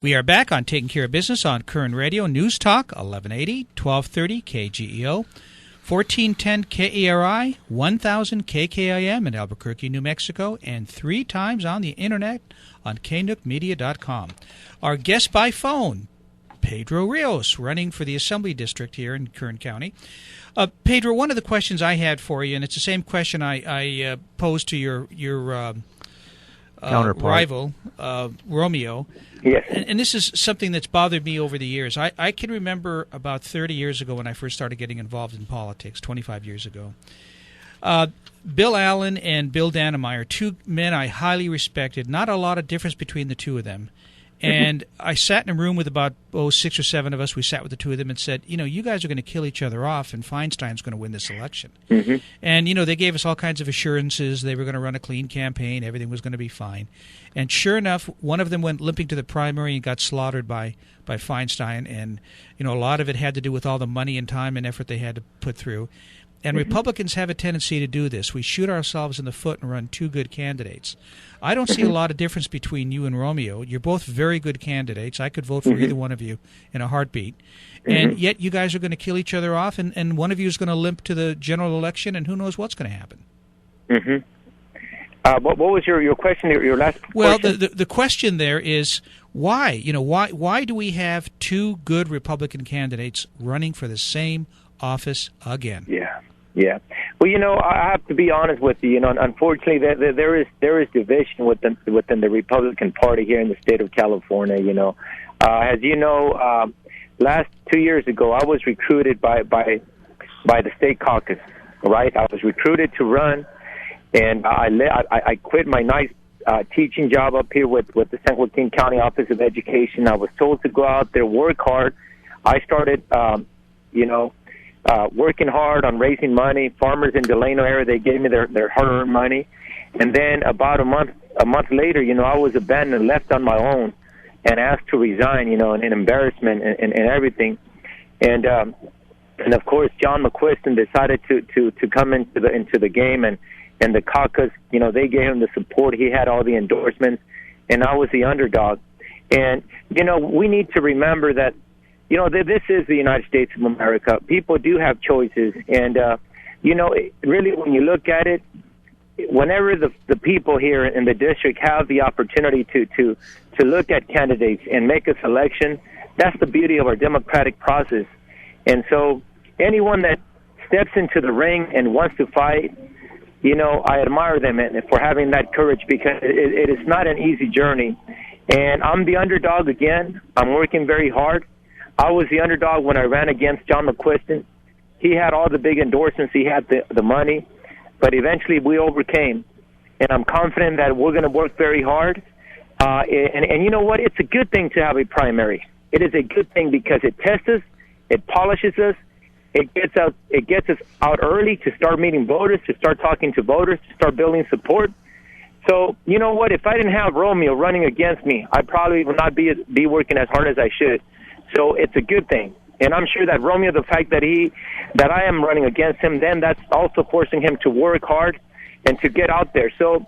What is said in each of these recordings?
We are back on Taking Care of Business on Koerner Radio, News Talk, 1180, 1230 KGEO, 1410 KERI, 1000 KKIM in Albuquerque, New Mexico, and 3 times on the Internet on knookmedia.com. Our guest by phone, Pedro Rios, running for the Assembly District here in Kern County. Pedro, one of the questions I had for you, and it's the same question I posed to your rival, Romeo. Yes. And this is something that's bothered me over the years. I can remember about 30 years ago when I first started getting involved in politics, 25 years ago. Bill Allen and Bill Danemeyer, 2 men I highly respected, not a lot of difference between the 2 of them. And I sat in a room with about 6 or 7 of us. We sat with the 2 of them and said, you guys are going to kill each other off, and Feinstein's going to win this election. Mm-hmm. And, they gave us all kinds of assurances. They were going to run a clean campaign. Everything was going to be fine. And sure enough, one of them went limping to the primary and got slaughtered by Feinstein. And, a lot of it had to do with all the money and time and effort they had to put through. And Republicans have a tendency to do this. We shoot ourselves in the foot and run 2 good candidates. I don't see a lot of difference between you and Romeo. You're both very good candidates. I could vote for either one of you in a heartbeat. And yet you guys are going to kill each other off, and one of you is going to limp to the general election, and who knows what's going to happen. What was your question, your last question? Well, the question there is why? Why do we have 2 good Republican candidates running for the same office again? Yeah. Well, I have to be honest with you. Unfortunately, there is division within the Republican Party here in the state of California. As you know, last 2 years ago, I was recruited by the state caucus. Right, I was recruited to run, and I quit my nice teaching job up here with the San Joaquin County Office of Education. I was told to go out there, work hard. I started, working hard on raising money. Farmers in Delano area, they gave me their hard-earned money. And then about a month later, I was abandoned and left on my own and asked to resign, in embarrassment and everything. And of course, John McQuiston decided to come into the game, and the caucus, they gave him the support. He had all the endorsements, and I was the underdog. And, we need to remember that this is the United States of America. People do have choices. And, really when you look at it, whenever the people here in the district have the opportunity to look at candidates and make a selection, that's the beauty of our democratic process. And so anyone that steps into the ring and wants to fight, I admire them for having that courage, because it is not an easy journey. And I'm the underdog again. I'm working very hard. I was the underdog when I ran against John McQuiston. He had all the big endorsements. He had the money. But eventually we overcame. And I'm confident that we're going to work very hard. And you know what? It's a good thing to have a primary. It is a good thing because it tests us. It polishes us. It gets us out early to start meeting voters, to start talking to voters, to start building support. So, you know what? If I didn't have Romeo running against me, I probably would not be working as hard as I should. So it's a good thing. And I'm sure that Romeo, the fact that I am running against him, then that's also forcing him to work hard and to get out there. So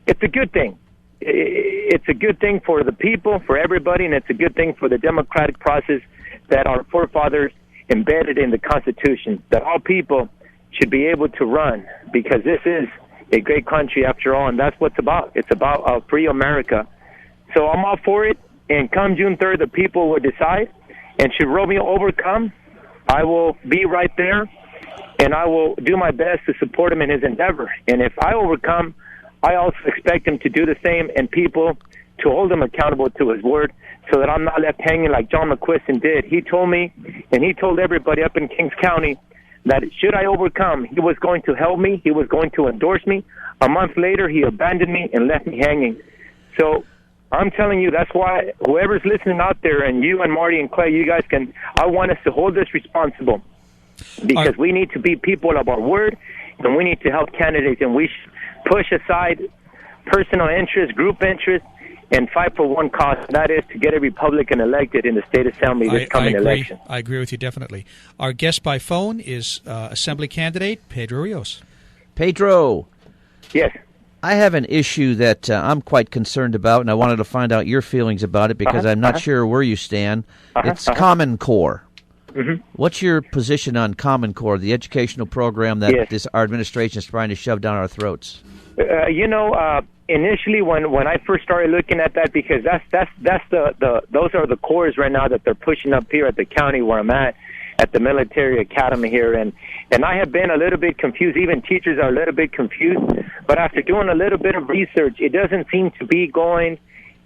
it's a good thing. It's a good thing for the people, for everybody, and it's a good thing for the democratic process that our forefathers embedded in the Constitution, that all people should be able to run, because this is a great country after all, and that's what it's about. It's about a free America. So I'm all for it, and come June 3rd, the people will decide. And should Romeo overcome, I will be right there, and I will do my best to support him in his endeavor. And if I overcome, I also expect him to do the same, and people to hold him accountable to his word, so that I'm not left hanging like John McQuiston did. He told me, and he told everybody up in Kings County, that should I overcome, he was going to help me, he was going to endorse me. A month later, he abandoned me and left me hanging. So I'm telling you, that's why whoever's listening out there, and you and Marty and Clay, you guys I want us to hold this responsible, because we need to be people of our word, and we need to help candidates, and we should push aside personal interest, group interest, and fight for one cause, and that is to get a Republican elected in the state assembly this coming election. I agree with you definitely. Our guest by phone is Assembly candidate Pedro Rios. Pedro. Yes. I have an issue that I'm quite concerned about, and I wanted to find out your feelings about it because I'm not sure where you stand. It's Common Core. Mm-hmm. What's your position on Common Core, the educational program that our administration is trying to shove down our throats? Initially, when I first started looking at that, because that's those are the cores right now that they're pushing up here at the county where I'm at the military academy here, and I have been a little bit confused. Even teachers are a little bit confused. But after doing a little bit of research, it doesn't seem to be going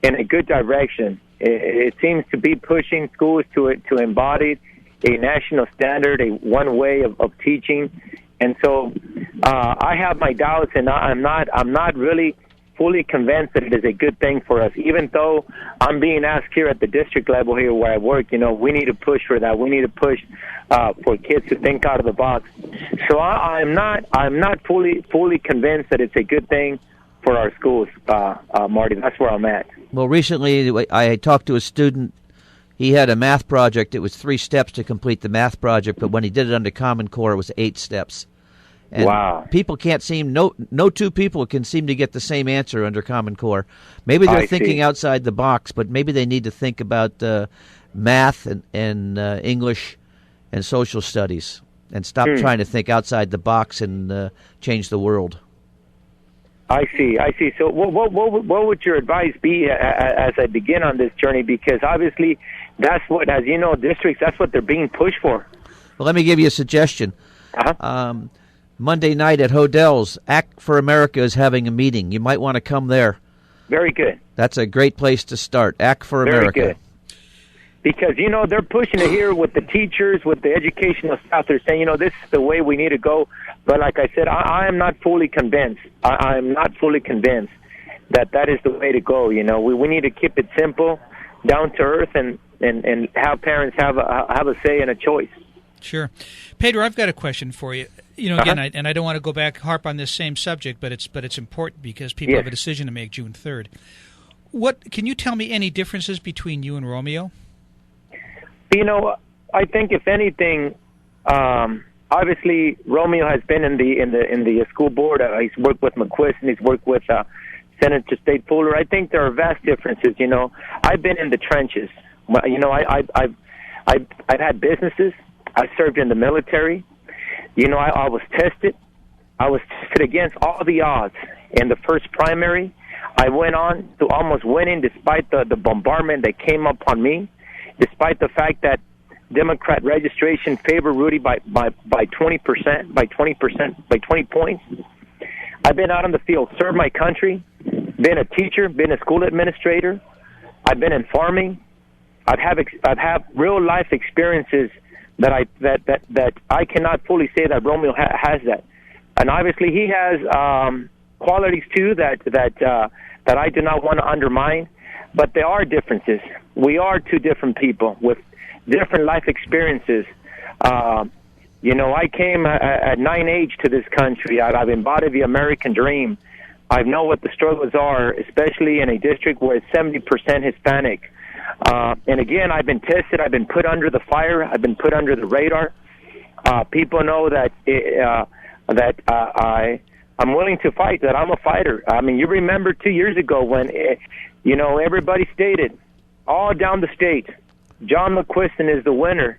in a good direction. It seems to be pushing schools to embody a national standard, a one way of teaching, and so I have my doubts, and I'm not really fully convinced that it is a good thing for us. Even though I'm being asked here at the district level here where I work, we need to push for that. We need to push for kids to think out of the box. So I'm not fully convinced that it's a good thing for our schools, Marty. That's where I'm at. Well, recently I talked to a student. He had a math project. It was 3 steps to complete the math project, but when he did it under Common Core, it was 8 steps. And wow. People can't no two people can seem to get the same answer under Common Core. Maybe they're thinking outside the box, but maybe they need to think about math and English and social studies and stop trying to think outside the box and change the world. I see. So what would your advice be as I begin on this journey? Because obviously that's what, as you know, districts, that's what they're being pushed for. Well, let me give you a suggestion. Monday night at Hodell's, Act for America is having a meeting. You might want to come there. Very good. That's a great place to start. Act for America. Very good. Because, they're pushing it here with the teachers, with the educational staff. They're saying, this is the way we need to go. But like I said, I am not fully convinced. I am not fully convinced that is the way to go. We need to keep it simple, down to earth, and have parents have a say and a choice. Sure. Pedro, I've got a question for you. Again, I don't want to go back, harp on this same subject, but it's important because people have a decision to make June 3rd. Can you tell me any differences between you and Romeo? I think if anything, obviously Romeo has been in the school board. He's worked with McQuist and he's worked with Senator State Fuller. I think there are vast differences. I've been in the trenches. I've had businesses. I served in the military. I was tested. I was tested against all the odds. In the first primary, I went on to almost winning despite the bombardment that came upon me, despite the fact that Democrat registration favored Rudy by 20%, by 20 points. I've been out on the field, served my country, been a teacher, been a school administrator. I've been in farming. I've had real life experiences that I cannot fully say that Romeo has that, and obviously he has qualities too that I do not want to undermine, but there are differences. We are two different people with different life experiences. I came at 9 age to this country. I've embodied the American dream. I know what the struggles are, especially in a district where it's 70% Hispanic. And again, I've been tested. I've been put under the fire. I've been put under the radar. People know that I'm willing to fight, that I'm a fighter. I mean, you remember 2 years ago when, everybody stated all down the state, John McQuiston is the winner.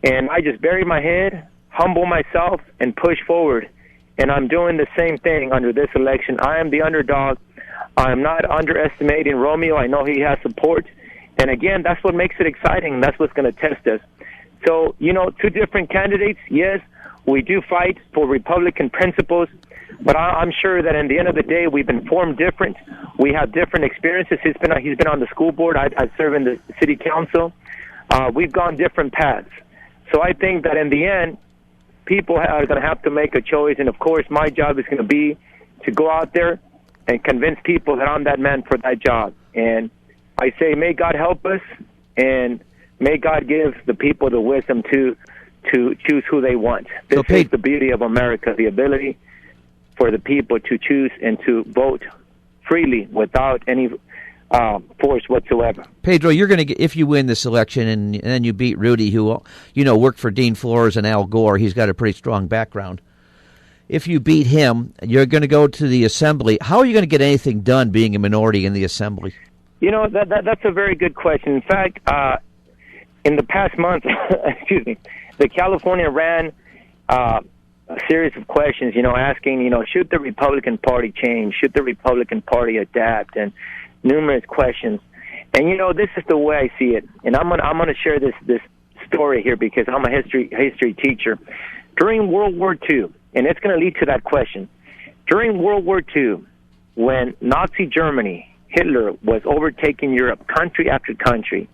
And I just bury my head, humble myself, and push forward. And I'm doing the same thing under this election. I am the underdog. I am not underestimating Romeo. I know he has support. And again, that's what makes it exciting. That's what's going to test us. So, two different candidates. Yes, we do fight for Republican principles, but I'm sure that in the end of the day, we've been formed different. We have different experiences. He's been on the school board. I serve in the city council. We've gone different paths. So I think that in the end, people are going to have to make a choice. And of course, my job is going to be to go out there and convince people that I'm that man for that job. And I say, may God help us, and may God give the people the wisdom to choose who they want. This is the beauty of America, the ability for the people to choose and to vote freely without any force whatsoever. Pedro, you're going to, if you win this election and then you beat Rudy, who worked for Dean Flores and Al Gore, he's got a pretty strong background. if you beat him, you're going to go to the assembly. How are you going to get anything done being a minority in the assembly? You know, that's a very good question. In fact, in the past month, excuse me, the California ran a series of questions, asking, should the Republican Party change? Should the Republican Party adapt? And numerous questions. And, this is the way I see it. And I'm gonna share this story here because I'm a history teacher. During World War II, and it's going to lead to that question. During World War II, when Nazi Germany, Hitler, was overtaking Europe, country after country,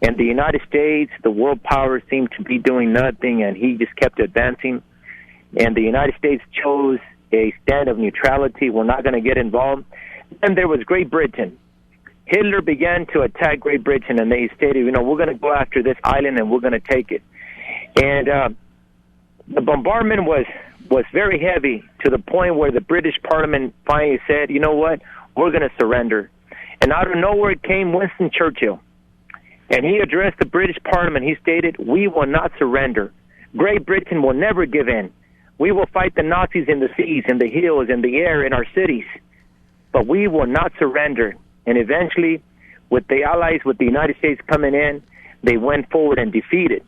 and the United States, the world power, seemed to be doing nothing, and he just kept advancing, and the United States chose a stand of neutrality. We're not going to get involved. And there was Great Britain. Hitler began to attack Great Britain, and they stated, we're going to go after this island, and we're going to take it. And the bombardment was very heavy to the point where the British Parliament finally said, you know what, we're going to surrender. And out of nowhere came Winston Churchill. And he addressed the British Parliament. He stated, we will not surrender. Great Britain will never give in. We will fight the Nazis in the seas, in the hills, in the air, in our cities. But we will not surrender. And eventually, with the Allies, with the United States coming in, they went forward and defeated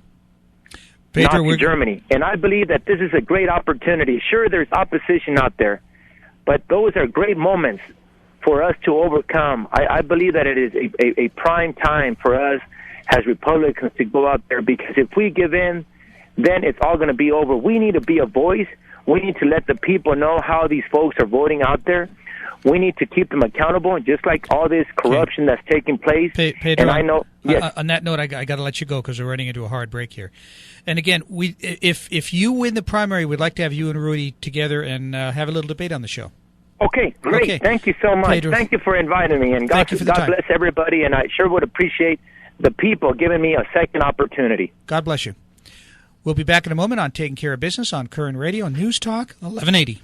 Nazi Germany. And I believe that this is a great opportunity. Sure, there's opposition out there, but those are great moments for us to overcome. I believe that it is a prime time for us as Republicans to go out there, because if we give in, then it's all going to be over. We need to be a voice. We need to let the people know how these folks are voting out there. We need to keep them accountable, just like all this corruption that's taking place. Pedro, and I know. Yes. On that note, I got to let you go because we're running into a hard break here. And again, if you win the primary, we'd like to have you and Rudy together and have a little debate on the show. Okay, great. Okay. Thank you so much. Pedro, thank you for inviting me, and God bless everybody. And I sure would appreciate the people giving me a second opportunity. God bless you. We'll be back in a moment on Taking Care of Business on Koerner Radio, News Talk 1180.